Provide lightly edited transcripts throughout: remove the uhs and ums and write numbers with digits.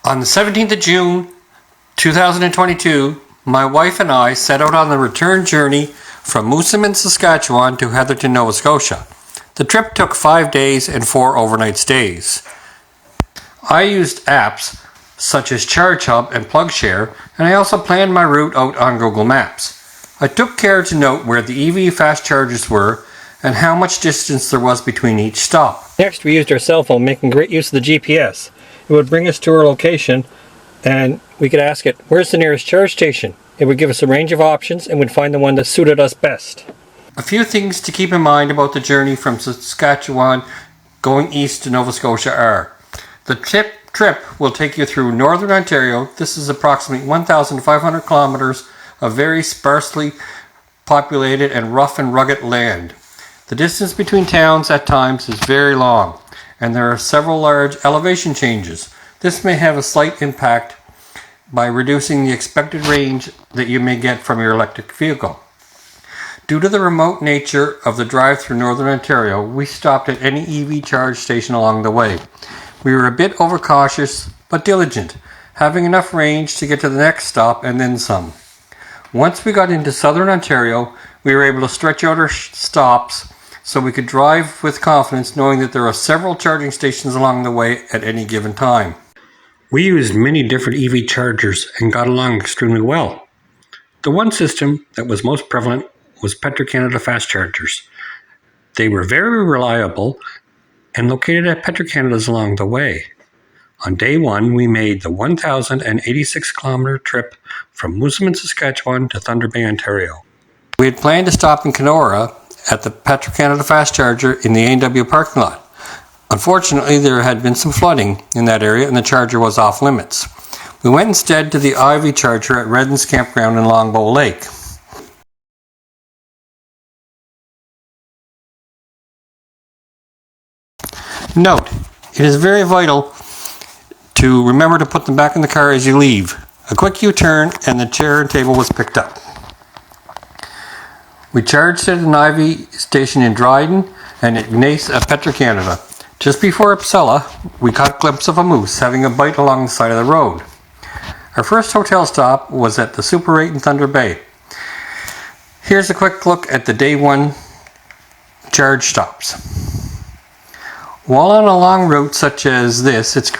On the 17th of June 2022, my wife and I set out on the return journey from Moosomin, Saskatchewan to Heatherton, Nova Scotia. The trip took 5 days and 4 overnight stays. I used apps such as Charge Hub and PlugShare, and I also planned my route out on Google Maps. I took care to note where the EV fast chargers were and how much distance there was between each stop. Next, we used our cell phone, making great use of the GPS. It would bring us to our location, and we could ask it, where's the nearest charge station? It would give us a range of options and would find the one that suited us best. A few things to keep in mind about the journey from Saskatchewan going east to Nova Scotia are: the trip will take you through Northern Ontario. This is approximately 1,500 kilometers of very sparsely populated and rough and rugged land. The distance between towns at times is very long, and there are several large elevation changes. This may have a slight impact by reducing the expected range that you may get from your electric vehicle. Due to the remote nature of the drive through Northern Ontario, we stopped at any EV charge station along the way. We were a bit overcautious but diligent, having enough range to get to the next stop and then some. Once we got into Southern Ontario, we were able to stretch out our stops so we could drive with confidence, knowing that there are several charging stations along the way at any given time. We used many different EV chargers and got along extremely well. The one system that was most prevalent was Petro-Canada fast chargers. They were very reliable and located at Petro-Canada's along the way. On day one, we made the 1,086 kilometer trip from Moosomin, Saskatchewan to Thunder Bay, Ontario. We had planned to stop in Kona at the Petro-Canada fast charger in the A&W parking lot. Unfortunately, there had been some flooding in that area and the charger was off limits. We went instead to the IV charger at Redden's Campground in Longbow Lake. Note, it is very vital to remember to put them back in the car as you leave. A quick U-turn and the chair and table was picked up. We charged at an IV station in Dryden and at Ignace at Petro-Canada. Just before Uppsala, we caught a glimpse of a moose having a bite along the side of the road. Our first hotel stop was at the Super 8 in Thunder Bay. Here's a quick look at the day one charge stops. While on a long route such as this, it's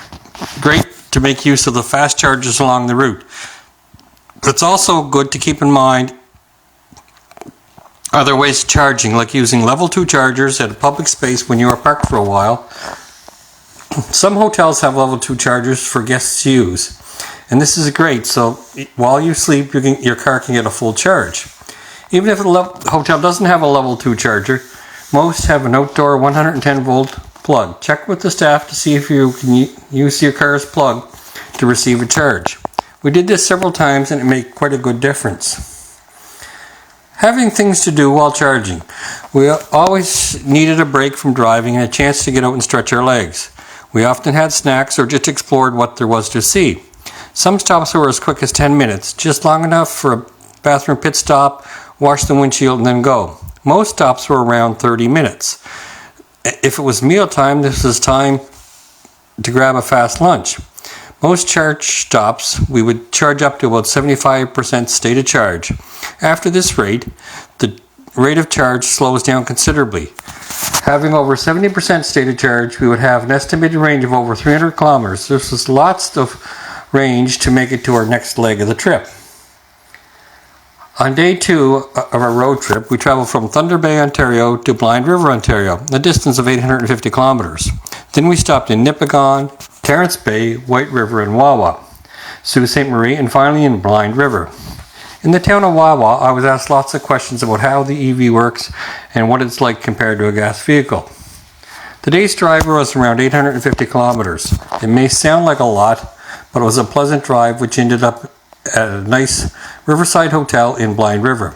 great to make use of the fast chargers along the route. It's also good to keep in mind other ways of charging, like using level 2 chargers at a public space when you are parked for a while. Some hotels have level 2 chargers for guests to use, and this is great, so while you sleep, your car can get a full charge. Even if the hotel doesn't have a level 2 charger, most have an outdoor 110 volt plug. Check with the staff to see if you can use your car's plug to receive a charge. We did this several times and it made quite a good difference. Having things to do while charging. We always needed a break from driving and a chance to get out and stretch our legs. We often had snacks or just explored what there was to see. Some stops were as quick as 10 minutes, just long enough for a bathroom pit stop, wash the windshield and then go. Most stops were around 30 minutes. If it was mealtime, this was time to grab a fast lunch. Most charge stops, we would charge up to about 75% stated charge. After this rate, the rate of charge slows down considerably. Having over 70% stated charge, we would have an estimated range of over 300 kilometers. This was lots of range to make it to our next leg of the trip. On day 2 of our road trip, we traveled from Thunder Bay, Ontario to Blind River, Ontario, a distance of 850 kilometers. Then we stopped in Nipigon, Terrence Bay, White River, and Wawa, Sault Ste. Marie, and finally in Blind River. In the town of Wawa, I was asked lots of questions about how the EV works and what it's like compared to a gas vehicle. The day's drive was around 850 kilometers. It may sound like a lot, but it was a pleasant drive which ended up at a nice riverside hotel in Blind River.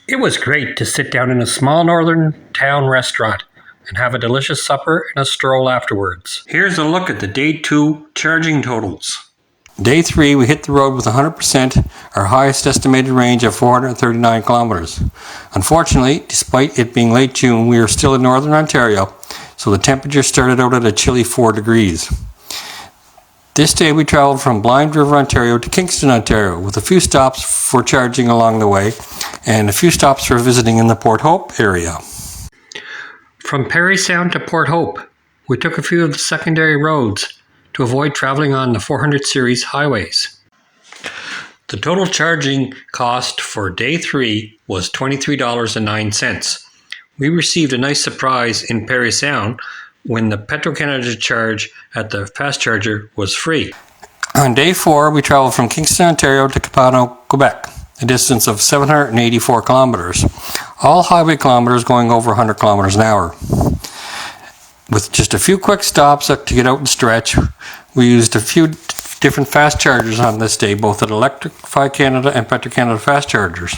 It was great to sit down in a small northern town restaurant and have a delicious supper and a stroll afterwards. Here's a look at the day 2 charging totals. Day 3, we hit the road with 100%, our highest estimated range of 439 kilometers. Unfortunately, despite it being late June, we are still in Northern Ontario, so the temperature started out at a chilly 4 degrees. This day we traveled from Blind River, Ontario to Kingston, Ontario, with a few stops for charging along the way and a few stops for visiting in the Port Hope area. From Parry Sound to Port Hope, we took a few of the secondary roads to avoid traveling on the 400 series highways. The total charging cost for day 3 was $23.09. We received a nice surprise in Parry Sound when the Petro-Canada charge at the fast charger was free. On day 4, we traveled from Kingston, Ontario to Kona, Quebec, a distance of 784 kilometers. All highway kilometers going over 100 kilometers an hour. With just a few quick stops to get out and stretch, we used a few different fast chargers on this day, both at Electrify Canada and Petro-Canada fast chargers.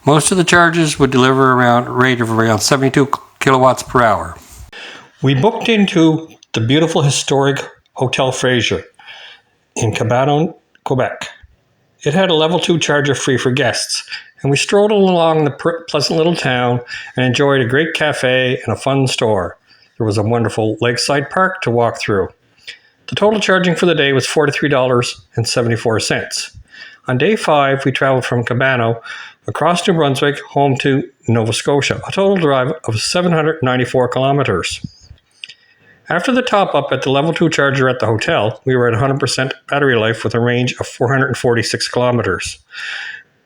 Most of the chargers would deliver around a rate of around 72 kilowatts per hour. We booked into the beautiful historic Hotel Fraser in Cabano, Quebec. It had a level 2 charger free for guests, and we strolled along the pleasant little town and enjoyed a great cafe and a fun store. There was a wonderful lakeside park to walk through. The total charging for the day was $43.74. On day 5, we traveled from Cabano across New Brunswick home to Nova Scotia, a total drive of 794 kilometers. After the top-up at the level 2 charger at the hotel, we were at 100% battery life with a range of 446 kilometers.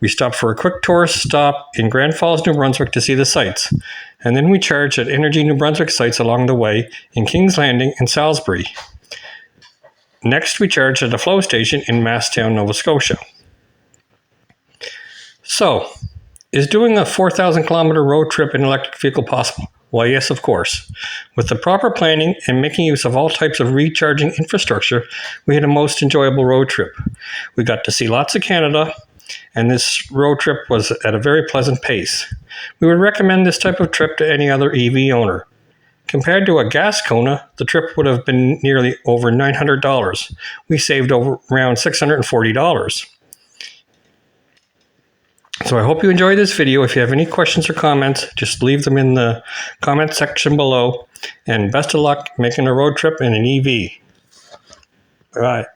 We stopped for a quick tourist stop in Grand Falls, New Brunswick to see the sights, and then we charged at Energy New Brunswick sites along the way in Kings Landing and Salisbury. Next, we charged at a flow station in Masstown, Nova Scotia. So, is doing a 4,000 kilometer road trip in an electric vehicle possible? Well, yes, of course. With the proper planning and making use of all types of recharging infrastructure, we had a most enjoyable road trip. We got to see lots of Canada, and this road trip was at a very pleasant pace. We would recommend this type of trip to any other EV owner. Compared to a gas Kona, the trip would have been nearly over $900. We saved around $640. So I hope you enjoyed this video. If you have any questions or comments, just leave them in the comment section below. And best of luck making a road trip in an EV. Bye.